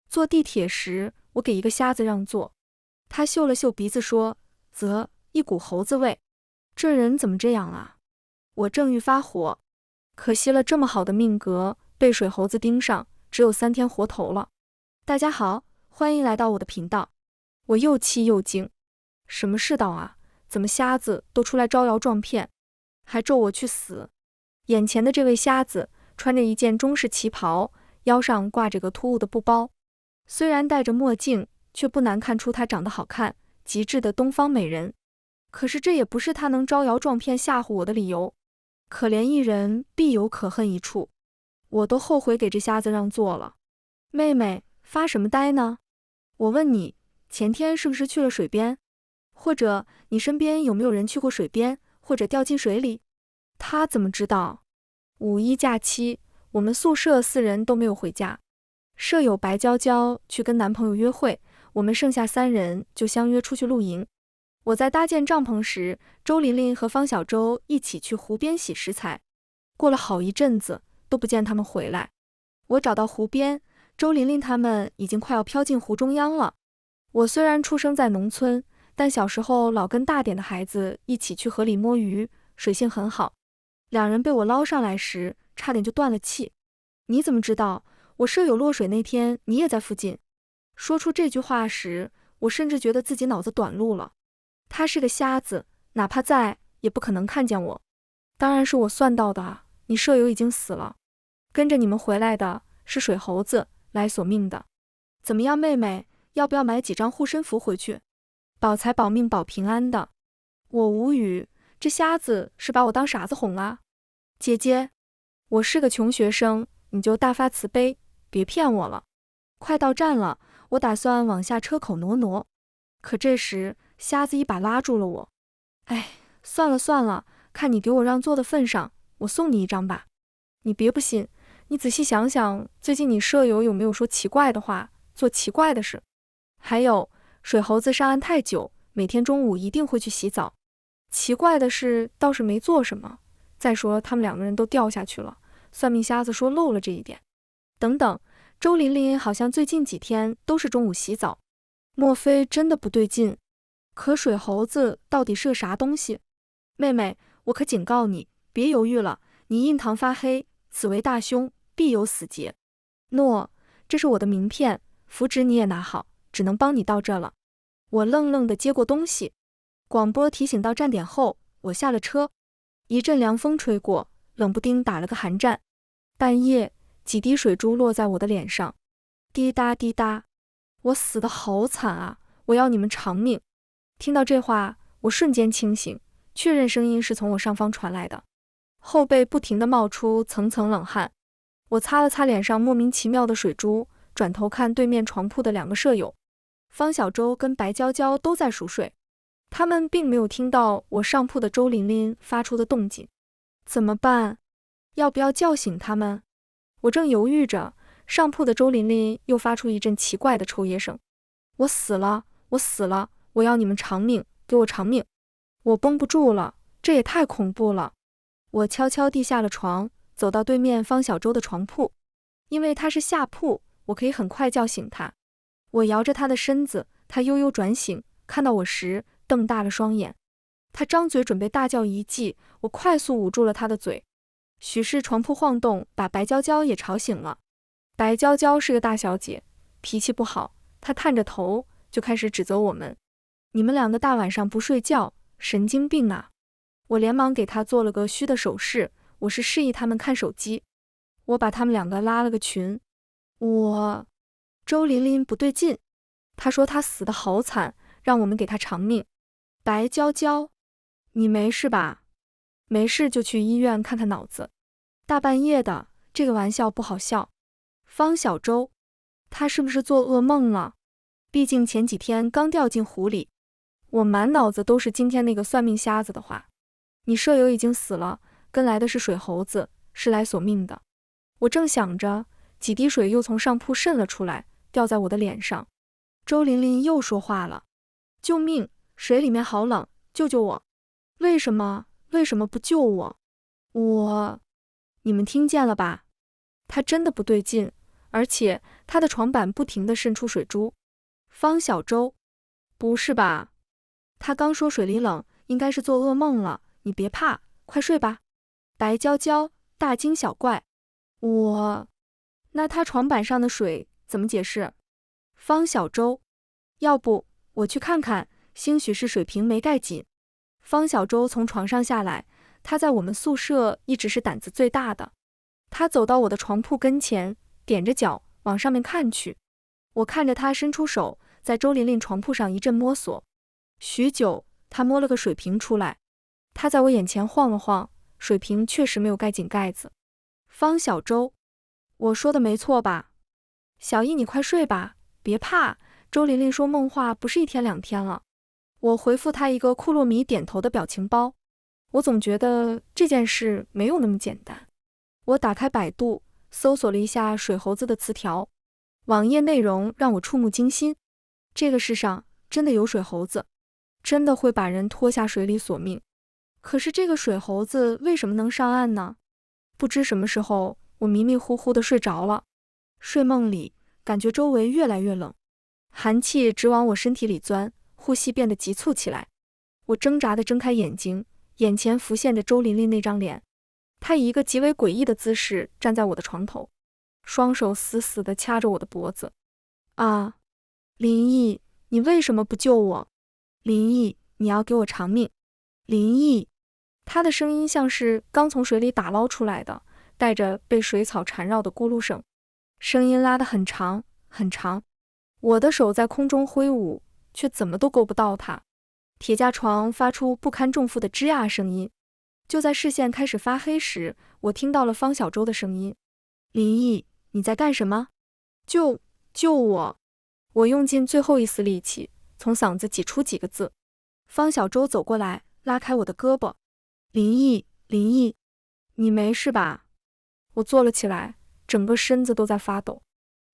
坐地铁时，我给一个瞎子让座，他嗅了嗅鼻子说：啧，一股猴子味。这人怎么这样啊？我正欲发火，可惜了这么好的命格，被水猴子盯上，只有3天活头了。大家好，欢迎来到我的频道。我又气又惊，什么世道啊？怎么瞎子都出来招摇撞骗，还咒我去死？眼前的这位瞎子穿着一件中式旗袍，腰上挂着个突兀的布包，虽然戴着墨镜，却不难看出他长得好看，极致的东方美人。可是这也不是他能招摇撞骗吓唬我的理由。可怜一人，必有可恨一处。我都后悔给这瞎子让座了。妹妹，发什么呆呢？我问你，前天是不是去了水边？或者你身边有没有人去过水边，或者掉进水里？他怎么知道？5·1假期，我们宿舍4人都没有回家。舍友白娇娇去跟男朋友约会，我们剩下3人就相约出去露营。我在搭建帐篷时，周琳琳和方小舟一起去湖边洗食材。过了好一阵子，都不见他们回来。我找到湖边，周琳琳他们已经快要飘进湖中央了。我虽然出生在农村，但小时候老跟大点的孩子一起去河里摸鱼，水性很好。2人被我捞上来时，差点就断了气。你怎么知道我舍友落水那天你也在附近？说出这句话时，我甚至觉得自己脑子短路了。他是个瞎子，哪怕在，也不可能看见我。当然是我算到的啊，你舍友已经死了，跟着你们回来的是水猴子，来索命的。怎么样，妹妹，要不要买几张护身符回去？保财保命保平安的。我无语，这瞎子是把我当傻子哄啊。姐姐，我是个穷学生，你就大发慈悲，别骗我了。快到站了，我打算往下车口挪。可这时瞎子一把拉住了我。哎，算了，看你给我让座的份上，我送你一张吧。你别不信，你仔细想想，最近你舍友有没有说奇怪的话，做奇怪的事？还有，水猴子上岸太久，每天中午一定会去洗澡。奇怪的事倒是没做什么，再说他们2个人都掉下去了，算命瞎子说漏了这一点。等等，周琳琳好像最近几天都是中午洗澡，莫非真的不对劲？可水猴子到底是个啥东西？妹妹，我可警告你，别犹豫了，你印堂发黑，此为大凶，必有死劫。诺，这是我的名片，符纸你也拿好，只能帮你到这了。我愣愣地接过东西。广播提醒到站点后，我下了车。一阵凉风吹过，冷不丁打了个寒战。半夜，几滴水珠落在我的脸上，滴答滴答。我死得好惨啊！我要你们偿命。听到这话，我瞬间清醒，确认声音是从我上方传来的，后背不停地冒出层层冷汗。我擦了擦脸上莫名其妙的水珠，转头看对面床铺的2个舍友，方小舟跟白娇娇都在熟睡，他们并没有听到我上铺的周琳琳发出的动静。怎么办？要不要叫醒他们？我正犹豫着，上铺的周琳琳又发出一阵奇怪的抽噎声。我死了，我要你们偿命，给我偿命！我绷不住了，这也太恐怖了。我悄悄地下了床，走到对面方小舟的床铺，因为他是下铺，我可以很快叫醒他。我摇着他的身子，他悠悠转醒，看到我时瞪大了双眼。他张嘴准备大叫一记，我快速捂住了他的嘴。许是床铺晃动，把白娇娇也吵醒了。白娇娇是个大小姐，脾气不好，她探着头就开始指责我们：你们2个大晚上不睡觉，神经病啊！我连忙给她做了个虚的手势，我是示意他们看手机。我把他们2个拉了个群。周琳琳不对劲，她说她死得好惨，让我们给她偿命。白娇娇，你没事吧？没事就去医院看看脑子。大半夜的，这个玩笑不好笑。方小舟，他是不是做噩梦了？毕竟前几天刚掉进湖里。我满脑子都是今天那个算命瞎子的话。你舍友已经死了，跟来的是水猴子，是来索命的。我正想着，几滴水又从上铺渗了出来，掉在我的脸上。周琳琳又说话了：救命，水里面好冷，救救我！为什么不救我？你们听见了吧？他真的不对劲，而且他的床板不停地渗出水珠。方小舟，不是吧？他刚说水里冷，应该是做噩梦了，你别怕，快睡吧。白娇娇大惊小怪，那他床板上的水怎么解释？方小舟，要不我去看看，兴许是水瓶没盖紧。方小舟从床上下来，他在我们宿舍一直是胆子最大的。他走到我的床铺跟前，踮着脚往上面看去。我看着他伸出手，在周琳琳床铺上一阵摸索。许久，他摸了个水瓶出来。他在我眼前晃了晃，水瓶确实没有盖紧盖子。方小舟，我说的没错吧？小易，你快睡吧，别怕。周琳琳说梦话不是1天2天了。我回复他一个库洛米点头的表情包。我总觉得这件事没有那么简单。我打开百度，搜索了一下水猴子的词条，网页内容让我触目惊心。这个世上真的有水猴子，真的会把人拖下水里索命。可是这个水猴子为什么能上岸呢？不知什么时候，我迷迷糊糊的睡着了。睡梦里，感觉周围越来越冷，寒气直往我身体里钻，呼吸变得急促起来。我挣扎地睁开眼睛，眼前浮现着周琳琳那张脸。她以一个极为诡异的姿势站在我的床头，双手死死地掐着我的脖子。啊，林毅，你为什么不救我？林毅，你要给我偿命！林毅，他的声音像是刚从水里打捞出来的，带着被水草缠绕的咕噜声，声音拉得很长很长。我的手在空中挥舞，却怎么都够不到他。铁架床发出不堪重负的吱呀声音。就在视线开始发黑时，我听到了方小舟的声音：林毅，你在干什么？救我！我用尽最后一丝力气，从嗓子挤出几个字。方小舟走过来，拉开我的胳膊。林毅，你没事吧？我坐了起来，整个身子都在发抖。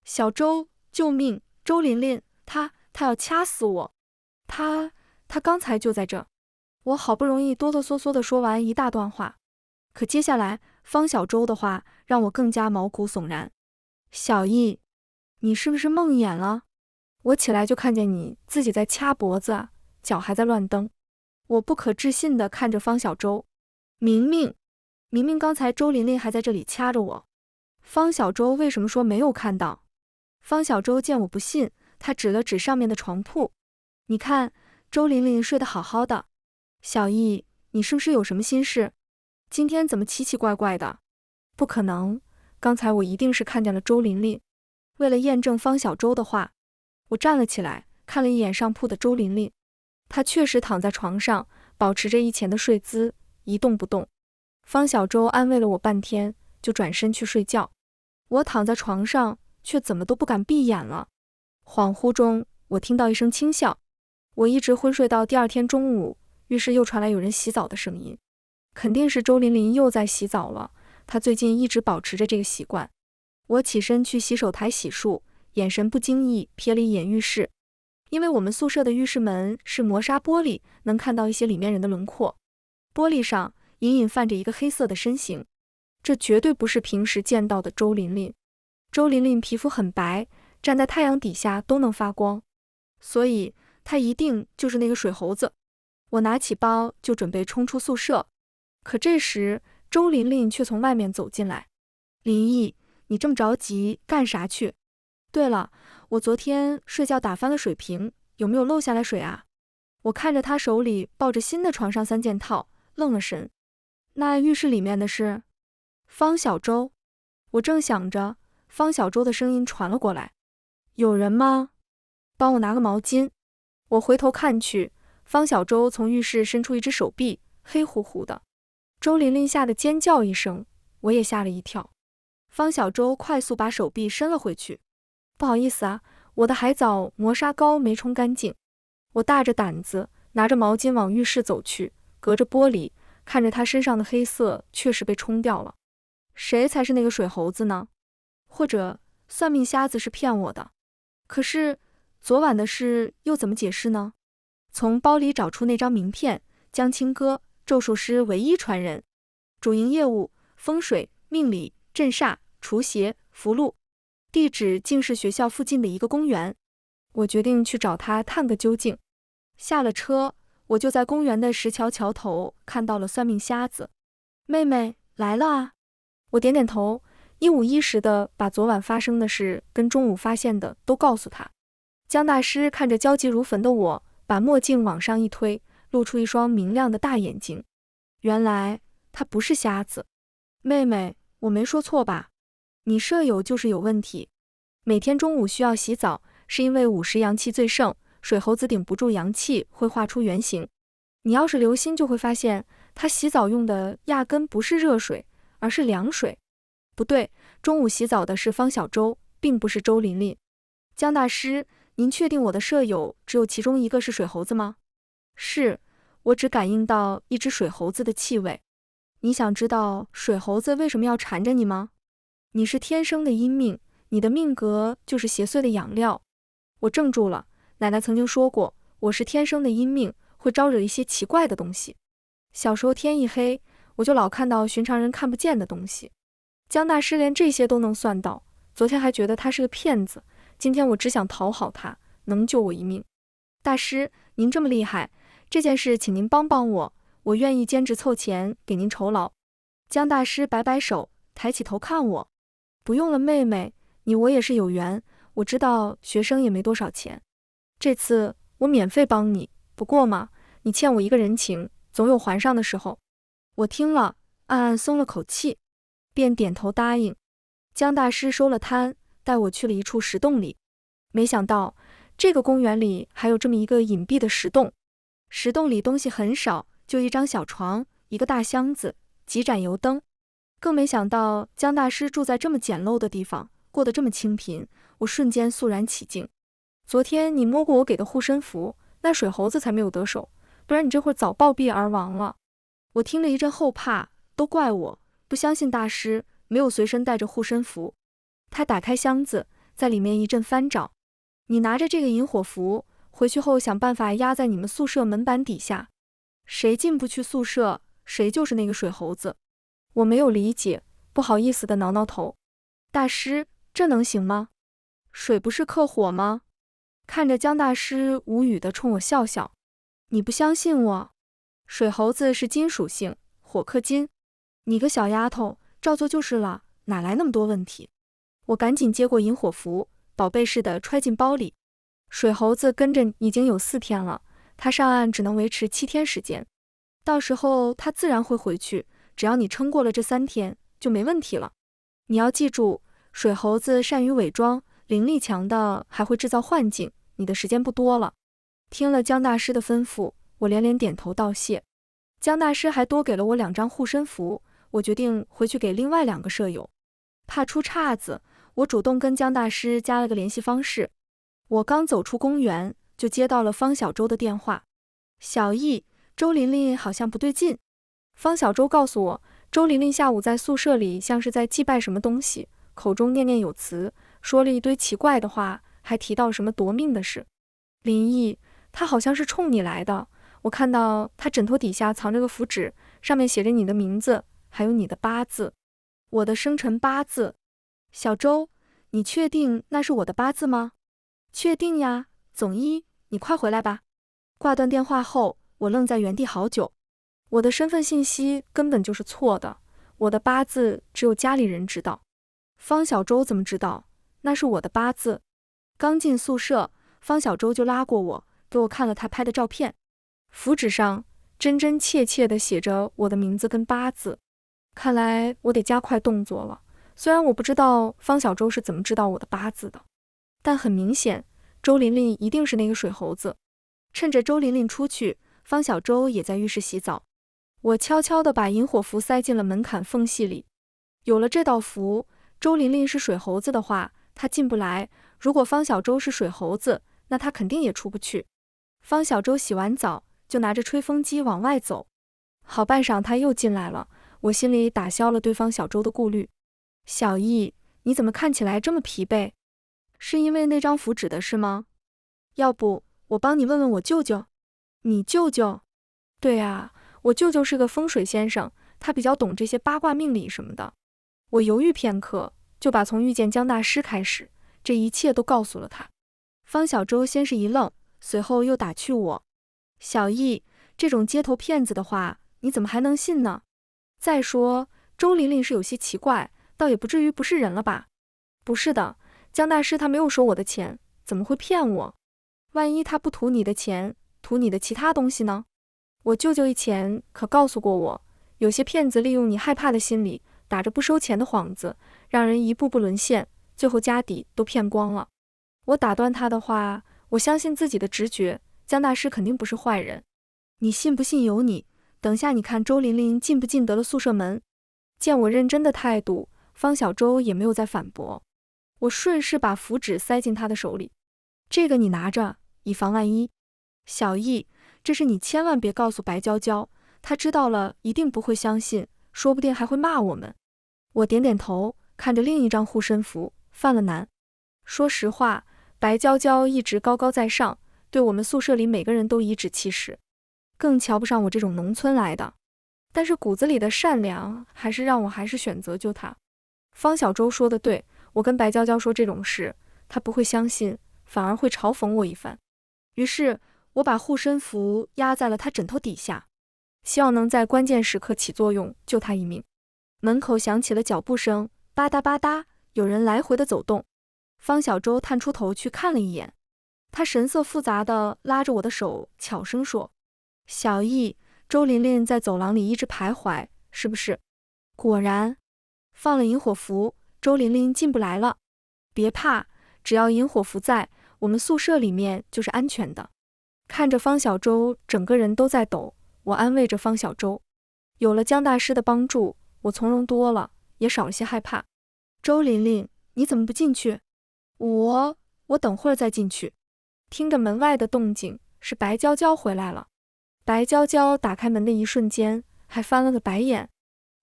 小舟，救命！周琳琳，他要掐死我！他刚才就在这。我好不容易哆哆嗦嗦地说完一大段话，可接下来方小舟的话让我更加毛骨悚然。小易，你是不是梦魇了？我起来就看见你自己在掐脖子，脚还在乱蹬。我不可置信地看着方小舟，明明刚才周琳琳还在这里掐着我。方小舟为什么说没有看到？方小舟见我不信，他指了指上面的床铺，你看，周琳琳睡得好好的。小易，你是不是有什么心事？今天怎么奇奇怪怪的？不可能，刚才我一定是看见了周琳琳。为了验证方小舟的话，我站了起来，看了一眼上铺的周琳琳，她确实躺在床上，保持着以前的睡姿，一动不动。方小舟安慰了我半天，就转身去睡觉。我躺在床上，却怎么都不敢闭眼了。恍惚中，我听到一声轻笑。我一直昏睡到第2天中午，浴室又传来有人洗澡的声音，肯定是周琳琳又在洗澡了，她最近一直保持着这个习惯。我起身去洗手台洗漱，眼神不经意瞥了一眼浴室，因为我们宿舍的浴室门是磨砂玻璃，能看到一些里面人的轮廓。玻璃上隐隐泛着一个黑色的身形，这绝对不是平时见到的周琳琳。周琳琳皮肤很白，站在太阳底下都能发光，所以她一定就是那个水猴子。我拿起包就准备冲出宿舍，可这时周琳琳却从外面走进来。林毅，你这么着急干啥去？对了，我昨天睡觉打翻了水瓶，有没有漏下来水啊？我看着他手里抱着新的床上3件套，愣了神。那浴室里面的是？方小舟。我正想着，方小舟的声音传了过来。有人吗？帮我拿个毛巾。我回头看去，方小舟从浴室伸出一只手臂，黑乎乎的。周琳琳吓得尖叫一声，我也吓了一跳。方小舟快速把手臂伸了回去。不好意思啊，我的海藻磨砂膏没冲干净。我大着胆子拿着毛巾往浴室走去，隔着玻璃看着他身上的黑色确实被冲掉了。谁才是那个水猴子呢？或者算命瞎子是骗我的？可是昨晚的事又怎么解释呢？从包里找出那张名片，江青哥，咒术师唯一传人，主营业务风水、命理、镇煞、除邪、符箓。地址竟是学校附近的一个公园。我决定去找他探个究竟。下了车，我就在公园的石桥桥头看到了算命瞎子。妹妹，来了啊！我点点头，一五一十的把昨晚发生的事跟中午发现的都告诉他。江大师看着焦急如焚的我，把墨镜往上一推，露出一双明亮的大眼睛。原来他不是瞎子。妹妹，我没说错吧？你舍友就是有问题。每天中午需要洗澡，是因为午时阳气最盛，水猴子顶不住阳气会化出原形。你要是留心就会发现，他洗澡用的压根不是热水，而是凉水。不对，中午洗澡的是方小舟，并不是周琳琳。江大师，您确定我的舍友只有其中一个是水猴子吗？是，我只感应到一只水猴子的气味。你想知道水猴子为什么要缠着你吗？你是天生的阴命，你的命格就是邪祟的养料。我怔住了，奶奶曾经说过，我是天生的阴命，会招惹一些奇怪的东西。小时候天一黑，我就老看到寻常人看不见的东西。江大师连这些都能算到，昨天还觉得他是个骗子，今天我只想讨好他，能救我一命。大师，您这么厉害，这件事请您帮帮我，我愿意兼职凑钱给您酬劳。江大师摆摆手，抬起头看我。不用了，妹妹，你我也是有缘，我知道学生也没多少钱，这次我免费帮你，不过嘛，你欠我一个人情，总有还上的时候。我听了，暗暗松了口气，便点头答应。江大师收了摊，带我去了一处石洞里。没想到这个公园里还有这么一个隐蔽的石洞。石洞里东西很少，就一张小床，一个大箱子，几盏油灯。更没想到江大师住在这么简陋的地方，过得这么清贫，我瞬间肃然起敬。昨天你摸过我给的护身符，那水猴子才没有得手，不然你这会儿早暴毙而亡了。我听了一阵后怕，都怪我不相信大师没有随身带着护身符。他打开箱子，在里面一阵翻找。你拿着这个引火符，回去后想办法压在你们宿舍门板底下，谁进不去宿舍，谁就是那个水猴子。我没有理解，不好意思的挠挠头。大师，这能行吗？水不是克火吗？看着江大师无语的冲我笑笑。你不相信我？水猴子是金属性，火克金。你个小丫头，照做就是了，哪来那么多问题？我赶紧接过引火符，宝贝似的揣进包里。水猴子跟着已经有4天了，他上岸只能维持7天时间，到时候他自然会回去，只要你撑过了这3天，就没问题了。你要记住，水猴子善于伪装，灵力强的还会制造幻境，你的时间不多了。听了江大师的吩咐，我连连点头道谢。江大师还多给了我2张护身符，我决定回去给另外2个舍友。怕出岔子，我主动跟江大师加了个联系方式。我刚走出公园，就接到了方小舟的电话。小易，周琳琳好像不对劲。方小舟告诉我，周琳琳下午在宿舍里像是在祭拜什么东西，口中念念有词，说了一堆奇怪的话，还提到什么夺命的事。林毅，他好像是冲你来的，我看到他枕头底下藏着个符纸，上面写着你的名字，还有你的八字。我的生辰八字。小周，你确定那是我的八字吗？确定呀，总一，你快回来吧。挂断电话后，我愣在原地好久。我的身份信息根本就是错的，我的八字只有家里人知道。方小舟怎么知道那是我的八字？刚进宿舍，方小舟就拉过我，给我看了他拍的照片。符纸上真真切切地写着我的名字跟八字。看来我得加快动作了。虽然我不知道方小舟是怎么知道我的八字的，但很明显，周琳琳一定是那个水猴子。趁着周琳琳出去，方小舟也在浴室洗澡。我悄悄地把引火符塞进了门槛缝隙里。有了这道符，周琳琳是水猴子的话，她进不来；如果方小舟是水猴子，那她肯定也出不去。方小舟洗完澡，就拿着吹风机往外走。好半晌，他又进来了，我心里打消了对方小舟的顾虑。小易，你怎么看起来这么疲惫？是因为那张符纸的事吗？要不我帮你问问我舅舅。你舅舅？对啊，我舅舅是个风水先生，他比较懂这些八卦命理什么的。我犹豫片刻，就把从遇见江大师开始，这一切都告诉了他。方小舟先是一愣，随后又打趣我：小易，这种街头骗子的话，你怎么还能信呢？再说，周琳琳是有些奇怪，倒也不至于不是人了吧？不是的，江大师他没有收我的钱，怎么会骗我？万一他不图你的钱，图你的其他东西呢？我舅舅以前可告诉过我，有些骗子利用你害怕的心理，打着不收钱的幌子，让人一步步沦陷，最后家底都骗光了。我打断他的话，我相信自己的直觉，江大师肯定不是坏人。你信不信由你，等下你看周琳琳进不进得了宿舍门。见我认真的态度，方小舟也没有再反驳。我顺势把符纸塞进他的手里，这个你拿着，以防万一。小易，这是你千万别告诉白娇娇，她知道了一定不会相信，说不定还会骂我们。我点点头，看着另一张护身符，犯了难。说实话，白娇娇一直高高在上，对我们宿舍里每个人都颐指气使，更瞧不上我这种农村来的。但是骨子里的善良还是让我选择救她。方小舟说的对，我跟白娇娇说这种事，她不会相信，反而会嘲讽我一番。于是我把护身符压在了她枕头底下，希望能在关键时刻起作用，救她一命。门口响起了脚步声，吧嗒吧嗒，有人来回的走动。方小舟探出头去看了一眼，他神色复杂的拉着我的手，悄声说：小易，周琳琳在走廊里一直徘徊，是不是？果然，放了引火符，周琳琳进不来了。别怕，只要引火符在，我们宿舍里面就是安全的。看着方小舟整个人都在抖，我安慰着方小舟。有了江大师的帮助，我从容多了，也少了些害怕。周琳琳，你怎么不进去？我等会儿再进去。听着门外的动静，是白娇娇回来了。白娇娇打开门的一瞬间，还翻了个白眼，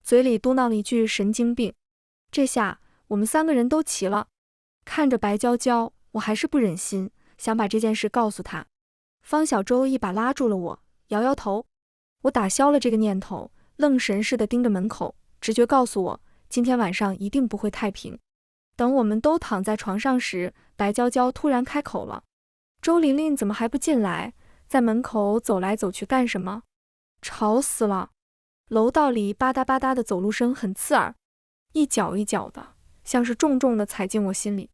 嘴里嘟囔了一句神经病。这下我们3个人都齐了。看着白娇娇，我还是不忍心，想把这件事告诉她。方小舟一把拉住了我，摇摇头。我打消了这个念头，愣神似的盯着门口，直觉告诉我，今天晚上一定不会太平。等我们都躺在床上时，白娇娇突然开口了：周琳琳怎么还不进来？在门口走来走去干什么？吵死了！楼道里吧嗒吧嗒的走路声很刺耳，一脚一脚的，像是重重的踩进我心里。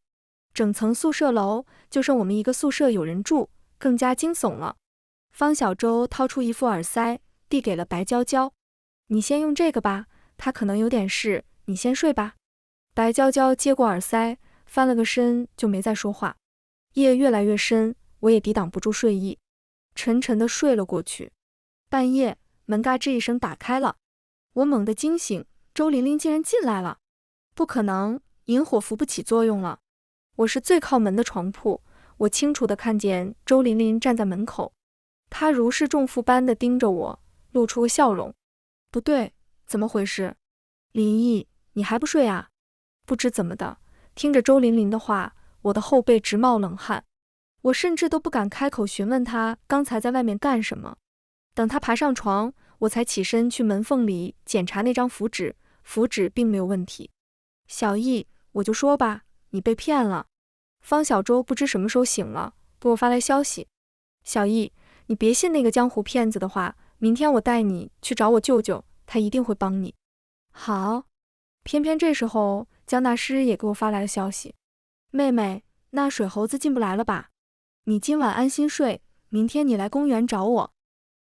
整层宿舍楼就剩我们一个宿舍有人住，更加惊悚了。方小舟掏出一副耳塞，递给了白娇娇：你先用这个吧，他可能有点事，你先睡吧。白娇娇接过耳塞，翻了个身就没再说话。夜越来越深，我也抵挡不住睡意，沉沉的睡了过去。半夜，门嘎吱一声打开了，我猛地惊醒，周琳琳竟然进来了。不可能，引火符不起作用了。我是最靠门的床铺，我清楚地看见周琳琳站在门口，她如释重负般地盯着我，露出个笑容。不对，怎么回事？林毅，你还不睡啊？不知怎么的，听着周琳琳的话，我的后背直冒冷汗。我甚至都不敢开口询问她刚才在外面干什么。等她爬上床，我才起身去门缝里检查那张符纸，符纸并没有问题。小易，我就说吧，你被骗了。方小舟不知什么时候醒了，给我发来消息：小易，你别信那个江湖骗子的话，明天我带你去找我舅舅，他一定会帮你。好。偏偏这时候江大师也给我发来了消息：妹妹，那水猴子进不来了吧？你今晚安心睡，明天你来公园找我。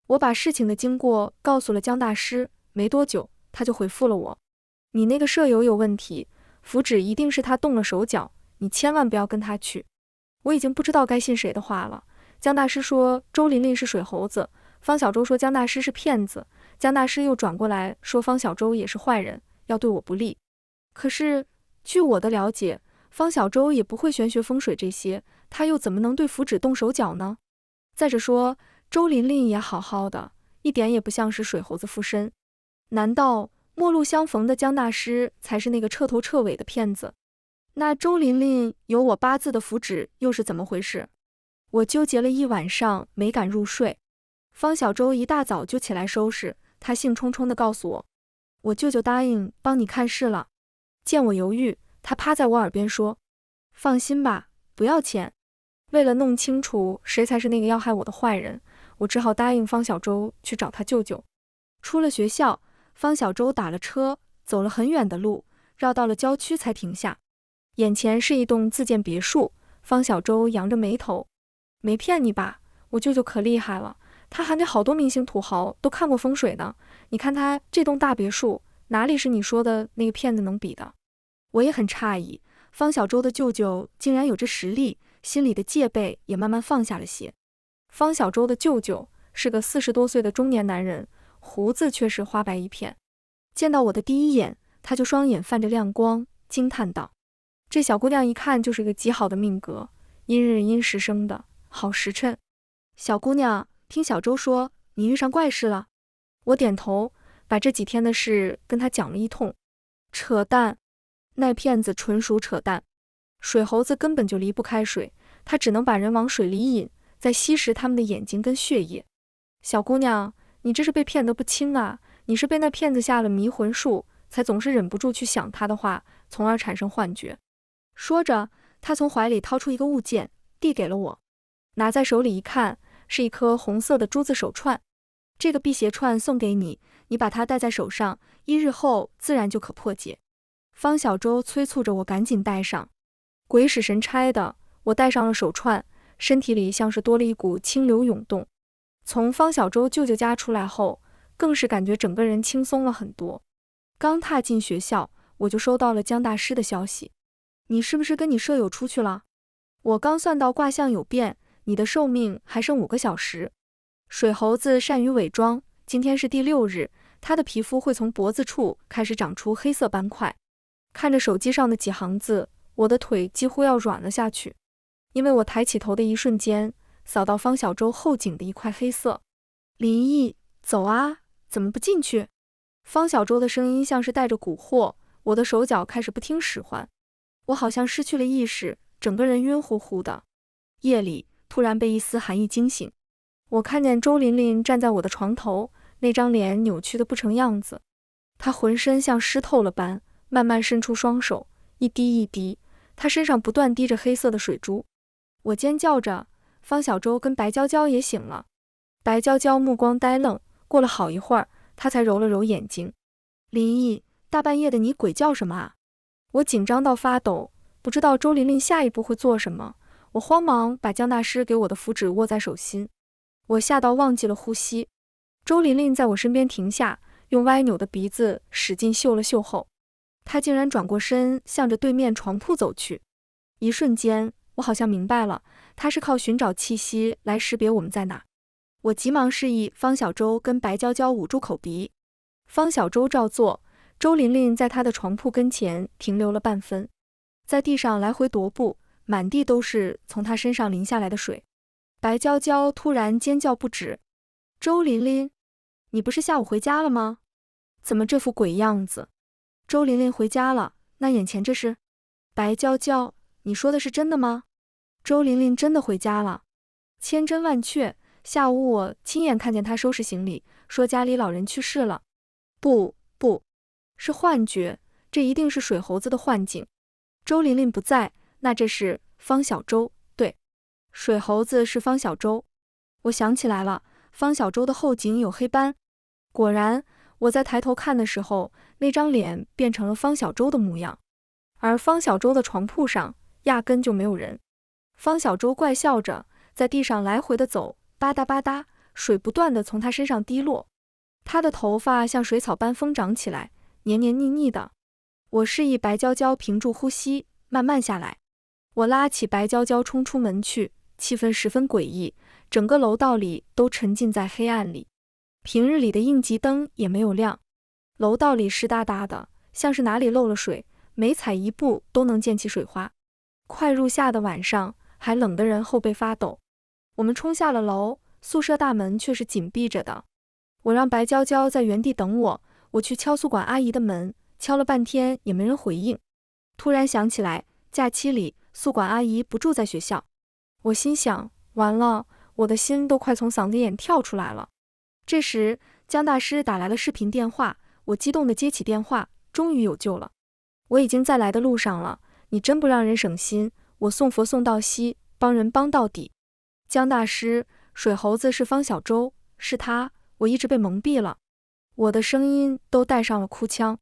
我把事情的经过告诉了江大师，没多久他就回复了我：你那个舍友有问题，符纸一定是他动了手脚，你千万不要跟他去。我已经不知道该信谁的话了。江大师说周琳琳是水猴子，方小舟说江大师是骗子，江大师又转过来说方小舟也是坏人，要对我不利。可是据我的了解，方小舟也不会玄学风水这些，他又怎么能对符纸动手脚呢？再者说，周琳琳也好好的，一点也不像是水猴子附身。难道陌路相逢的江大师才是那个彻头彻尾的骗子？那周琳琳有我8字的符纸又是怎么回事？我纠结了一晚上，没敢入睡。方小舟一大早就起来收拾，他兴冲冲地告诉我：我舅舅答应帮你看事了。见我犹豫，他趴在我耳边说：“放心吧，不要钱。”为了弄清楚谁才是那个要害我的坏人，我只好答应方小周去找他舅舅。出了学校，方小周打了车，走了很远的路，绕到了郊区才停下。眼前是一栋自建别墅，方小周扬着眉头：“没骗你吧？我舅舅可厉害了，他还给好多明星土豪都看过风水呢。你看他这栋大别墅，哪里是你说的那个骗子能比的？”我也很诧异，方小周的舅舅竟然有这实力，心里的戒备也慢慢放下了些。方小周的舅舅是个40多岁的中年男人，胡子却是花白一片。见到我的第一眼，他就双眼泛着亮光，惊叹道：“这小姑娘一看就是个极好的命格，阴日阴时生的，好时辰。小姑娘，听小周说你遇上怪事了？”我点头，把这几天的事跟他讲了一通。扯淡，那骗子纯属扯淡。水猴子根本就离不开水，他只能把人往水里引，再吸食他们的眼睛跟血液。小姑娘，你这是被骗得不轻啊！你是被那骗子下了迷魂术，才总是忍不住去想他的话，从而产生幻觉。说着，他从怀里掏出一个物件，递给了我。拿在手里一看，是一颗红色的珠子手串。这个辟邪串送给你，你把它戴在手上，1日后自然就可破解。方小周催促着我赶紧戴上。鬼使神差的，我戴上了手串，身体里像是多了一股清流涌动。从方小周舅舅家出来后，更是感觉整个人轻松了很多。刚踏进学校，我就收到了江大师的消息：“你是不是跟你舍友出去了？我刚算到卦象有变，你的寿命还剩5个小时。”水猴子善于伪装，今天是第6日，他的皮肤会从脖子处开始长出黑色斑块。看着手机上的几行字，我的腿几乎要软了下去，因为我抬起头的一瞬间，扫到方小周后颈的一块黑色。林毅，走啊，怎么不进去？方小周的声音像是带着蛊惑，我的手脚开始不听使唤，我好像失去了意识，整个人晕乎乎的。夜里突然被一丝寒意惊醒，我看见周琳琳站在我的床头，那张脸扭曲的不成样子，她浑身像湿透了般，慢慢伸出双手，一滴一滴，她身上不断滴着黑色的水珠。我尖叫着，方小周跟白娇娇也醒了。白娇娇目光呆愣，过了好一会儿，她才揉了揉眼睛。林毅，大半夜的你鬼叫什么啊？我紧张到发抖，不知道周琳琳下一步会做什么。我慌忙把江大师给我的符纸握在手心，我吓到忘记了呼吸。周琳琳在我身边停下，用歪扭的鼻子使劲嗅了嗅后，她竟然转过身向着对面床铺走去。一瞬间，我好像明白了，她是靠寻找气息来识别我们在哪。我急忙示意方小周跟白娇娇捂住口鼻，方小周照做。周琳琳在她的床铺跟前停留了半分，在地上来回踱步，满地都是从她身上淋下来的水。白娇娇突然尖叫不止：“周琳琳，你不是下午回家了吗？怎么这副鬼样子？”周琳琳回家了，那眼前这是？白娇娇，你说的是真的吗？周琳琳真的回家了，千真万确。下午我亲眼看见她收拾行李，说家里老人去世了。不，是幻觉，这一定是水猴子的幻境。周琳琳不在，那这是方小周，对，水猴子是方小周。我想起来了，方小周的后颈有黑斑。果然，我在抬头看的时候，那张脸变成了方小周的模样，而方小周的床铺上压根就没有人。方小周怪笑着在地上来回的走，吧嗒吧嗒，水不断的从他身上滴落，他的头发像水草般疯长起来，黏黏腻腻的。我示意白娇娇屏住呼吸，慢慢下来。我拉起白娇娇冲出门去，气氛十分诡异，整个楼道里都沉浸在黑暗里，平日里的应急灯也没有亮，楼道里湿哒哒的，像是哪里漏了水，每踩一步都能溅起水花。快入夏的晚上，还冷得人后背发抖。我们冲下了楼，宿舍大门却是紧闭着的。我让白娇娇在原地等我，我去敲宿管阿姨的门，敲了半天也没人回应。突然想起来，假期里宿管阿姨不住在学校，我心想，完了，我的心都快从嗓子眼跳出来了。这时江大师打来了视频电话，我激动地接起电话，终于有救了。我已经在来的路上了，你真不让人省心，我送佛送到西，帮人帮到底。江大师，水猴子是方小舟，是他，我一直被蒙蔽了。我的声音都带上了哭腔。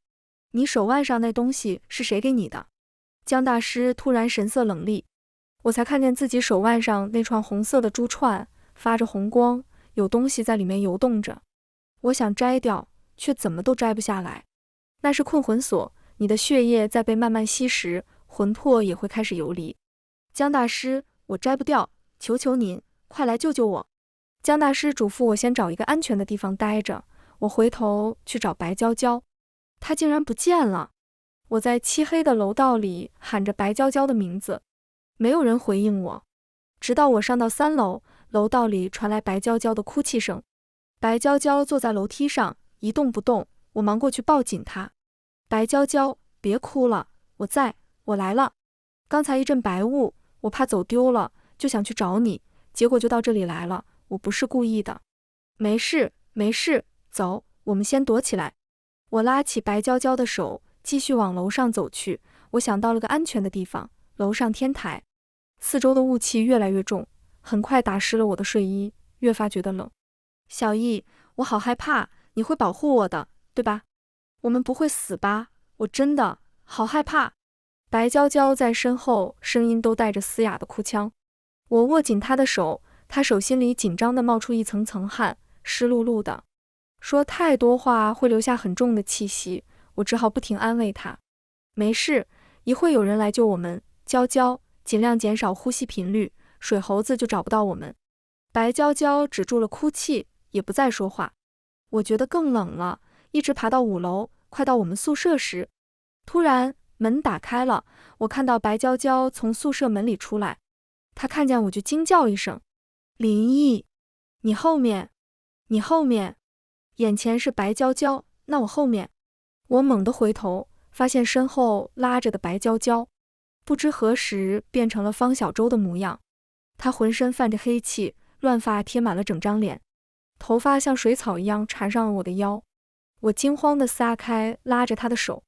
你手腕上那东西是谁给你的？江大师突然神色冷厉，我才看见自己手腕上那串红色的珠串，发着红光，有东西在里面游动着。我想摘掉，却怎么都摘不下来。那是困魂锁，你的血液在被慢慢吸食，魂魄也会开始游离。江大师，我摘不掉，求求您，快来救救我。江大师嘱咐我先找一个安全的地方待着，我回头去找白娇娇，她竟然不见了。我在漆黑的楼道里喊着白娇娇的名字，没有人回应我，直到我上到3楼，楼道里传来白娇娇的哭泣声。白娇娇坐在楼梯上一动不动，我忙过去抱紧她。白娇娇，别哭了，我来了。刚才一阵白雾，我怕走丢了，就想去找你，结果就到这里来了，我不是故意的。没事，没事，走，我们先躲起来。我拉起白娇娇的手，继续往楼上走去。我想到了个安全的地方，楼上天台。四周的雾气越来越重，很快打湿了我的睡衣，越发觉得冷。小易，我好害怕，你会保护我的，对吧？我们不会死吧？我真的好害怕。白娇娇在身后，声音都带着嘶哑的哭腔。我握紧她的手，她手心里紧张地冒出一层层汗，湿漉漉的。说太多话会留下很重的气息，我只好不停安慰她。没事，一会有人来救我们。娇娇，尽量减少呼吸频率，水猴子就找不到我们。白娇娇止住了哭泣，也不再说话。我觉得更冷了，一直爬到5楼，快到我们宿舍时，突然门打开了，我看到白娇娇从宿舍门里出来。她看见我就惊叫一声：林毅，你后面，你后面。眼前是白娇娇，那我后面。我猛地回头，发现身后拉着的白娇娇，不知何时变成了方小舟的模样。她浑身泛着黑气，乱发贴满了整张脸，头发像水草一样缠上了我的腰。我惊慌地撒开拉着她的手，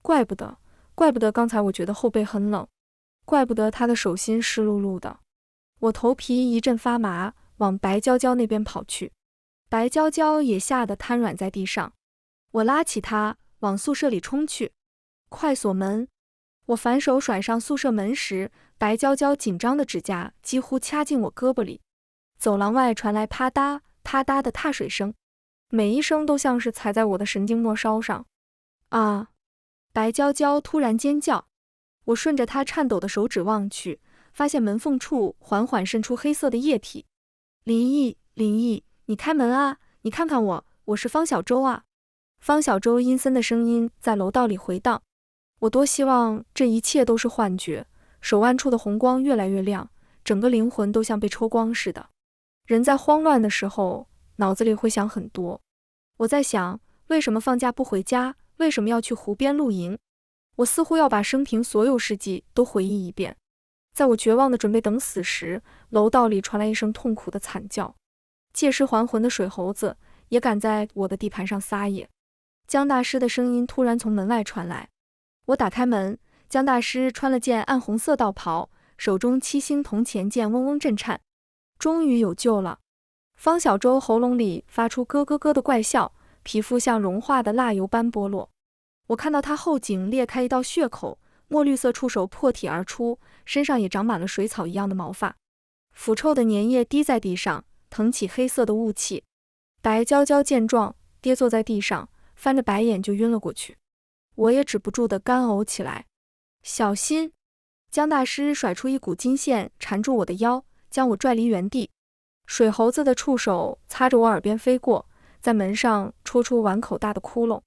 怪不得刚才我觉得后背很冷，怪不得她的手心湿漉漉的。我头皮一阵发麻，往白娇娇那边跑去。白娇娇也吓得瘫软在地上，我拉起她往宿舍里冲去。快锁门！我反手甩上宿舍门时，白娇娇紧张的指甲几乎掐进我胳膊里。走廊外传来啪嗒啪嗒的踏水声，每一声都像是踩在我的神经末梢上。啊！白娇娇突然尖叫，我顺着她颤抖的手指望去，发现门缝处缓缓渗出黑色的液体。林毅，林毅，你开门啊！你看看我，我是方小舟啊！方小舟阴森的声音在楼道里回荡。我多希望这一切都是幻觉，手腕处的红光越来越亮，整个灵魂都像被抽光似的。人在慌乱的时候，脑子里会想很多。我在想，为什么放假不回家？为什么要去湖边露营？我似乎要把生平所有事迹都回忆一遍。在我绝望的准备等死时，楼道里传来一声痛苦的惨叫。借尸还魂的水猴子也敢在我的地盘上撒野。江大师的声音突然从门外传来。我打开门，江大师穿了件暗红色道袍，手中7星铜钱剑嗡嗡震颤。终于有救了。方小舟喉咙里发出咯咯咯的怪笑，皮肤像融化的蜡油般剥落。我看到他后颈裂开一道血口，墨绿色触手破体而出，身上也长满了水草一样的毛发，腐臭的粘液滴在地上，腾起黑色的雾气。白娇娇见状，跌坐在地上，翻着白眼就晕了过去。我也止不住地干呕起来。小心！江大师甩出一股金线缠住我的腰，将我拽离原地。水猴子的触手擦着我耳边飞过，在门上戳出碗口大的窟窿。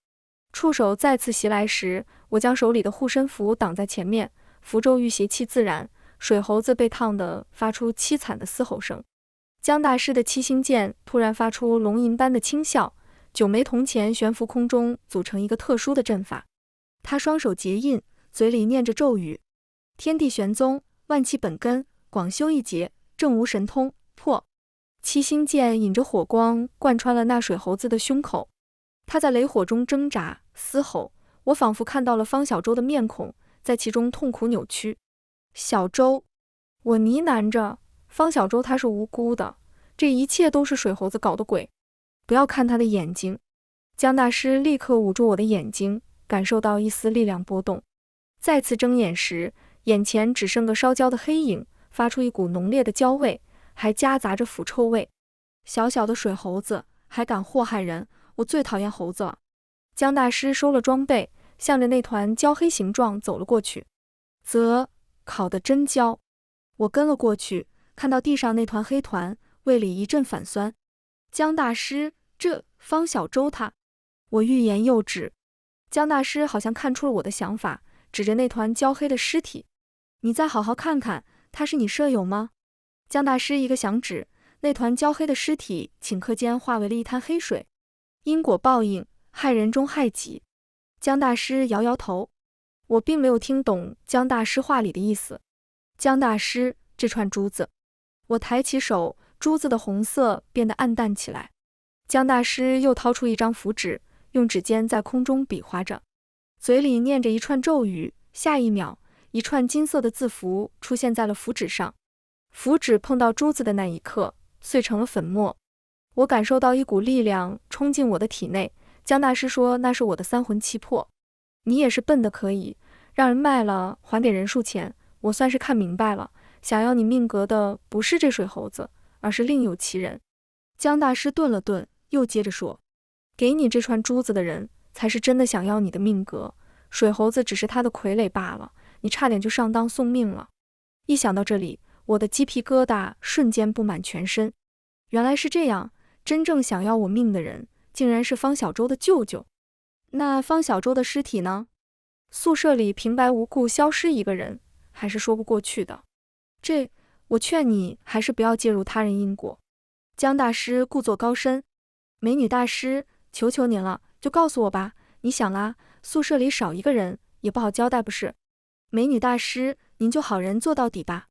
触手再次袭来时，我将手里的护身符挡在前面，符咒遇邪气自燃。水猴子被烫得发出凄惨的嘶吼声。江大师的7星剑突然发出龙吟般的轻笑，9枚铜钱悬浮空中，组成一个特殊的阵法。他双手结印，嘴里念着咒语：天地玄宗，万气本根，广修一劫，正无神通，破。7星剑引着火光贯穿了那水猴子的胸口，他在雷火中挣扎嘶吼，我仿佛看到了方小舟的面孔，在其中痛苦扭曲。小舟，我呢喃着，方小舟他是无辜的，这一切都是水猴子搞的鬼。不要看他的眼睛。江大师立刻捂住我的眼睛，感受到一丝力量波动。再次睁眼时，眼前只剩个烧焦的黑影，发出一股浓烈的焦味，还夹杂着腐臭味。小小的水猴子还敢祸害人，我最讨厌猴子了。江大师收了装备，向着那团焦黑形状走了过去。烤得真焦。我跟了过去，看到地上那团黑团，胃里一阵反酸。江大师，这方小舟他……我欲言又止。江大师好像看出了我的想法，指着那团焦黑的尸体：“你再好好看看，他是你舍友吗？”江大师一个响指，那团焦黑的尸体顷刻间化为了一滩黑水。因果报应，害人终害己。江大师摇摇头，我并没有听懂江大师话里的意思。江大师，这串珠子。我抬起手，珠子的红色变得暗淡起来。江大师又掏出一张符纸，用指尖在空中比划着，嘴里念着一串咒语。下一秒，一串金色的字符出现在了符纸上。符纸碰到珠子的那一刻，碎成了粉末。我感受到一股力量冲进我的体内。江大师说那是我的三魂七魄。你也是笨的可以，让人卖了还点人数钱。我算是看明白了，想要你命格的不是这水猴子，而是另有其人。江大师顿了顿，又接着说，给你这串珠子的人才是真的想要你的命格，水猴子只是他的傀儡罢了，你差点就上当送命了。一想到这里，我的鸡皮疙瘩瞬间布满全身。原来是这样，真正想要我命的人竟然是方小舟的舅舅。那方小舟的尸体呢？宿舍里平白无故消失一个人，还是说不过去的。我劝你还是不要介入他人因果。江大师故作高深，美女大师，求求您了，就告诉我吧。你想啦，宿舍里少一个人也不好交代不是？美女大师，您就好人做到底吧。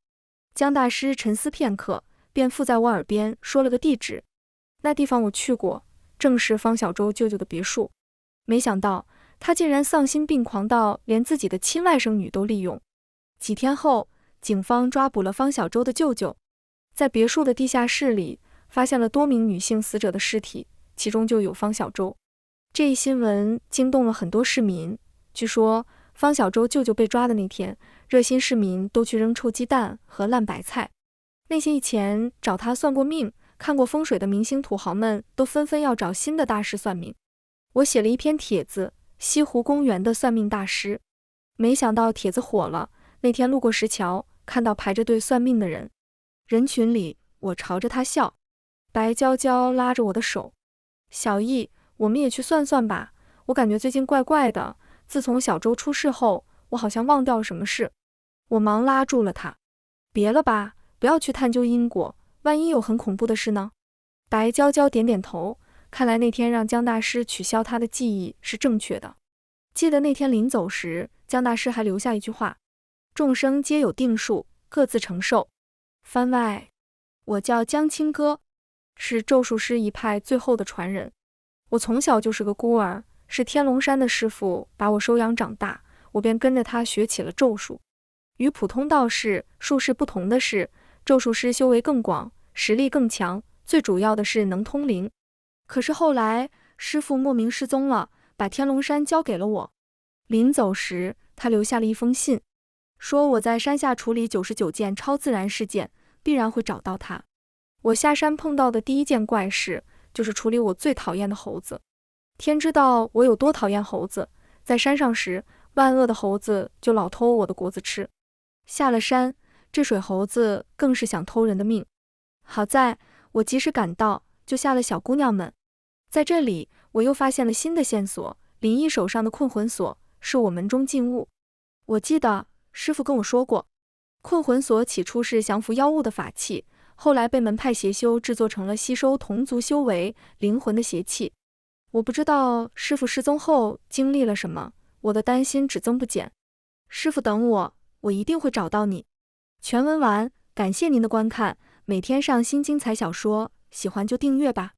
江大师沉思片刻，便附在我耳边说了个地址。那地方我去过，正是方小舟舅舅的别墅。没想到他竟然丧心病狂到连自己的亲外甥女都利用。几天后，警方抓捕了方小舟的舅舅，在别墅的地下室里发现了多名女性死者的尸体，其中就有方小舟。这一新闻惊动了很多市民。据说方小舟舅舅被抓的那天，热心市民都去扔臭鸡蛋和烂白菜。那些以前找他算过命、看过风水的明星土豪们都纷纷要找新的大师算命。我写了一篇帖子，西湖公园的算命大师。没想到帖子火了，那天路过石桥，看到排着队算命的人，人群里我朝着他笑。白娇娇拉着我的手，小易，我们也去算算吧，我感觉最近怪怪的，自从小周出事后，我好像忘掉了什么事。我忙拉住了他，别了吧，不要去探究因果，万一有很恐怖的事呢？白娇娇点点头，看来那天让江大师取消他的记忆是正确的。记得那天临走时，江大师还留下一句话，众生皆有定数，各自承受。番外，我叫江青哥，是咒术师一派最后的传人。我从小就是个孤儿，是天龙山的师傅把我收养长大，我便跟着他学起了咒术。与普通道士、术士不同的是，咒术师修为更广，实力更强，最主要的是能通灵。可是后来师傅莫名失踪了，把天龙山交给了我。临走时，他留下了一封信，说我在山下处理99件超自然事件，必然会找到他。我下山碰到的第一件怪事，就是处理我最讨厌的猴子。天知道我有多讨厌猴子，在山上时，万恶的猴子就老偷我的果子吃。下了山，这水猴子更是想偷人的命。好在我及时赶到，救下了小姑娘们。在这里，我又发现了新的线索，林毅手上的困魂锁是我门中禁物。我记得师傅跟我说过，困魂锁起初是降服妖物的法器，后来被门派邪修制作成了吸收同族修为、灵魂的邪气。我不知道师傅失踪后经历了什么，我的担心只增不减。师傅等我，我一定会找到你。全文完，感谢您的观看，每天上新精彩小说，喜欢就订阅吧。